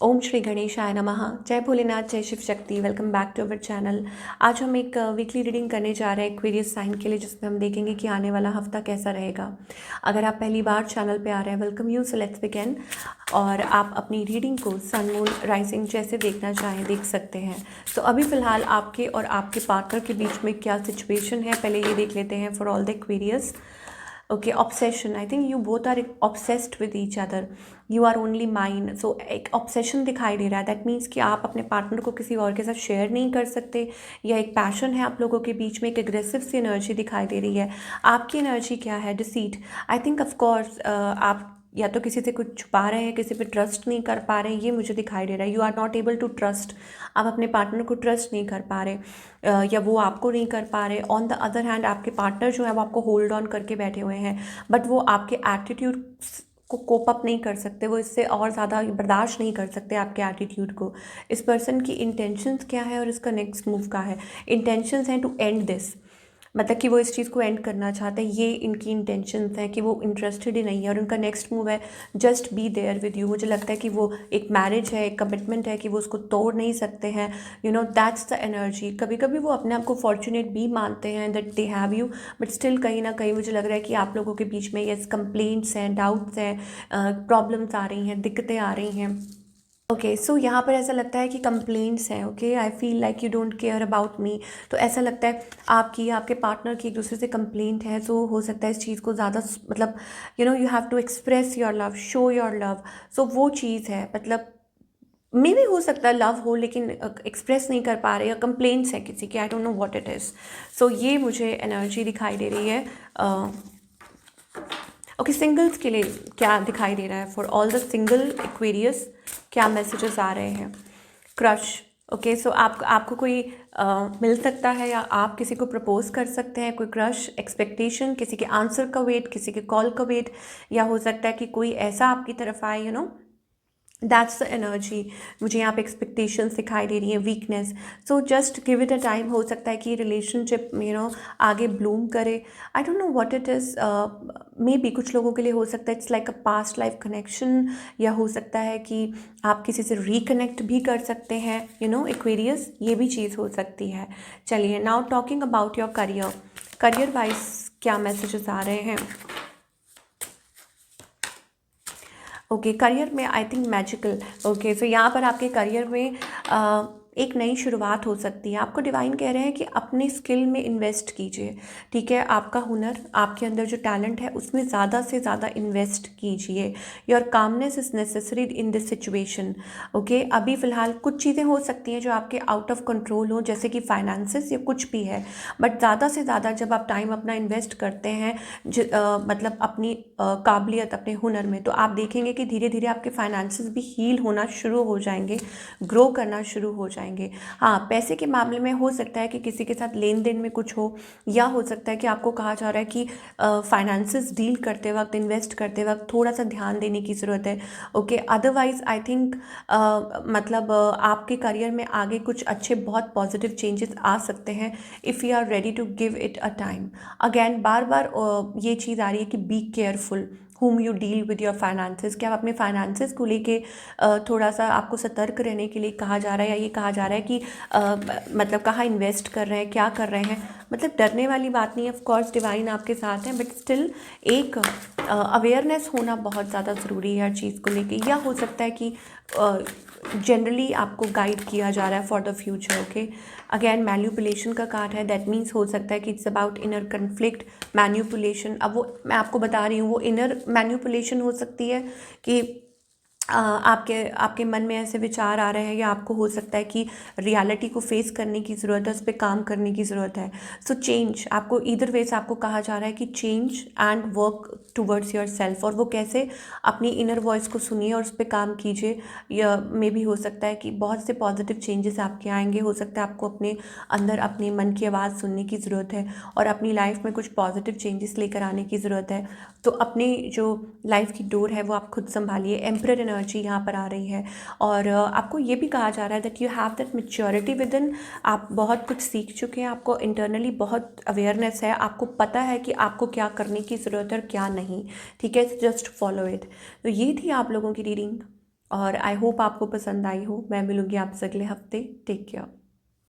ओम श्री गणेशाय नमः। जय भोलेनाथ, जय Shiv Shakti. Welcome back to our channel. आज हम एक वीकली रीडिंग करने जा रहे हैं एक्वेरियस साइन के लिए, जिसमें हम देखेंगे कि आने वाला हफ्ता कैसा रहेगा। अगर आप पहली बार चैनल पे आ रहे हैं, welcome you. So let's begin. और आप अपनी रीडिंग को सन मून राइजिंग जैसे देखना चाहें देख सकते हैं। तो अभी फ़िलहाल आपके और आपके पार्टनर के बीच में क्या सिचुएशन है, पहले ये देख लेते हैं for all the Aquarius. Okay, obsession. I think you both are obsessed with each other. You are only mine. So एक ऑब्सेशन दिखाई दे रहा है। दैट मीन्स कि आप अपने पार्टनर को किसी और के साथ शेयर नहीं कर सकते, या एक पैशन है आप लोगों के बीच में। एक एग्रेसिव सी एनर्जी दिखाई दे रही है। आपकी एनर्जी क्या है? डिसीट। आई थिंक ऑफकोर्स आप या तो किसी से कुछ छुपा रहे हैं, किसी पे ट्रस्ट नहीं कर पा रहे हैं, ये मुझे दिखाई दे रहा है। You are not able to trust. आप अपने पार्टनर को ट्रस्ट नहीं कर पा रहे, या वो आपको नहीं कर पा रहे। ऑन द अदर हैंड आपके पार्टनर जो है वो आपको होल्ड ऑन करके बैठे हुए हैं, बट वो आपके एटीट्यूड को कोप अप नहीं कर सकते। वो इससे और ज़्यादा बर्दाश्त नहीं कर सकते आपके एटीट्यूड को। इस पर्सन की इंटेंशंस क्या है और इसका नेक्स्ट मूव क्या है? इंटेंशंस हैं टू एंड दिस, मतलब कि वो इस चीज़ को एंड करना चाहते हैं। ये इनकी इंटेंशंस हैं कि वो इंटरेस्टेड ही नहीं है, और उनका नेक्स्ट मूव है just be there with you. मुझे लगता है कि वो एक मैरिज है, एक कमिटमेंट है कि वो उसको तोड़ नहीं सकते हैं। You know, that's the energy. कभी कभी वो अपने आप को फॉर्चुनेट भी मानते हैं that they have you, but still कहीं ना कहीं मुझे लग रहा है कि आप लोगों के बीच में यस कंप्लेंट्स हैं, डाउट्स हैं, प्रॉब्लम्स आ रही हैं, दिक्कतें आ रही हैं। ओके, सो यहाँ पर ऐसा लगता है कि कंप्लेंट्स हैं। Okay, I feel like you don't care about me. तो ऐसा लगता है आपकी आपके पार्टनर की एक दूसरे से कंप्लेंट है। सो हो सकता है इस चीज़ को ज़्यादा मतलब you have to express your love, show your love. So वो चीज़ है, मतलब मे भी हो सकता है लव हो लेकिन एक्सप्रेस नहीं कर पा रहे, या कंप्लेंट्स है किसी की। I don't know what it is. So ये मुझे एनर्जी दिखाई दे रही है। ओके, सिंगल्स के लिए क्या दिखाई दे रहा है? For all the single Aquarius क्या मैसेजेस आ रहे हैं? क्रश। ओके, सो आपको कोई मिल सकता है, या आप किसी को प्रपोज कर सकते हैं। कोई क्रश, एक्सपेक्टेशन, किसी के आंसर का वेट, किसी के कॉल का वेट, या हो सकता है कि कोई ऐसा आपकी तरफ आए, दैट्स द एनर्जी। मुझे यहाँ पे एक्सपेक्टेशंस दिखाई दे रही है, weakness. So just give it a time. हो सकता है कि रिलेशनशिप आगे ब्लूम करे। आई don't know what it is. May be कुछ लोगों के लिए हो सकता है it's like a past life connection, या हो सकता है कि आप किसी से रिकनेक्ट भी कर सकते हैं। एक्वेरियस, ये भी चीज़ हो सकती है। चलिए, now talking about your career. Career wise क्या मैसेजेस आ रहे हैं? ओके, करियर में आई थिंक मैजिकल। ओके, सो यहाँ पर आपके करियर में एक नई शुरुआत हो सकती है। आपको डिवाइन कह रहे हैं कि अपने स्किल में इन्वेस्ट कीजिए। ठीक है, आपका हुनर, आपके अंदर जो टैलेंट है उसमें ज़्यादा से ज़्यादा इन्वेस्ट कीजिए। Your calmness is necessary in this situation. Okay, अभी फ़िलहाल कुछ चीज़ें हो सकती हैं जो आपके आउट ऑफ कंट्रोल हो, जैसे कि फाइनेंसेस या कुछ भी है। बट ज़्यादा से ज़्यादा जब आप टाइम अपना इन्वेस्ट करते हैं मतलब अपनी काबिलियत, अपने हुनर में, तो आप देखेंगे कि धीरे धीरे आपके फाइनेंसेस भी हील होना शुरू हो जाएंगे, ग्रो करना शुरू हो जाएंगे। हाँ, पैसे के मामले में हो सकता है कि किसी के साथ लेन देन में कुछ हो, या हो सकता है कि आपको कहा जा रहा है कि फाइनेंसेस डील करते वक्त, इन्वेस्ट करते वक्त थोड़ा सा ध्यान देने की ज़रूरत है। ओके, अदरवाइज आई थिंक मतलब आपके करियर में आगे कुछ अच्छे बहुत पॉजिटिव चेंजेस आ सकते हैं, if you are ready to give it a time. Again बार बार ये चीज़ आ रही है कि be careful whom you deal with your finances। क्या आप अपने फाइनेंसेस को लेके थोड़ा सा आपको सतर्क रहने के लिए कहा जा रहा है, या ये कहा जा रहा है कि मतलब कहाँ इन्वेस्ट कर रहे हैं, क्या कर रहे हैं? मतलब डरने वाली बात नहीं है, ऑफ कोर्स डिवाइन आपके साथ है, बट स्टिल एक अवेयरनेस होना बहुत ज़्यादा ज़रूरी है हर चीज़ को लेके। या हो सकता है कि जनरली आपको गाइड किया जा रहा है for the future. Okay, again manipulation का कार्ड है। दैट मीन्स हो सकता है कि it's about inner conflict, manipulation. अब वो मैं आपको बता रही हूँ, वो इनर मैन्युपुलेशन हो सकती है कि आपके आपके मन में ऐसे विचार आ रहे हैं, या आपको हो सकता है कि रियलिटी को फेस करने की ज़रूरत है, उस पर काम करने की ज़रूरत है। सो चेंज, आपको ईदर वे से आपको कहा जा रहा है कि change and work towards your self. और वो कैसे? अपनी इनर वॉइस को सुनिए और उस पर काम कीजिए। या मे भी हो सकता है कि बहुत से पॉजिटिव चेंजेस आपके आएंगे। हो सकता है आपको अपने अंदर अपने मन की आवाज़ सुनने की ज़रूरत है, और अपनी लाइफ में कुछ पॉजिटिव चेंजेस लेकर आने की ज़रूरत है। तो अपनी जो लाइफ की डोर है वो आप खुद संभालिए। एम्परर एनर्जी यहाँ पर आ रही है, और आपको ये भी कहा जा रहा है that you have that maturity with in. आप बहुत कुछ सीख चुके हैं, आपको इंटरनली बहुत अवेयरनेस है, आपको पता है कि आपको क्या करने की ज़रूरत है और क्या नहीं। ठीक है, जस्ट फॉलो इट। तो ये थी आप लोगों की रीडिंग। और आई होप आपको पसंद आई हो। मैं मिलूँगी आपसे अगले हफ्ते। Take care.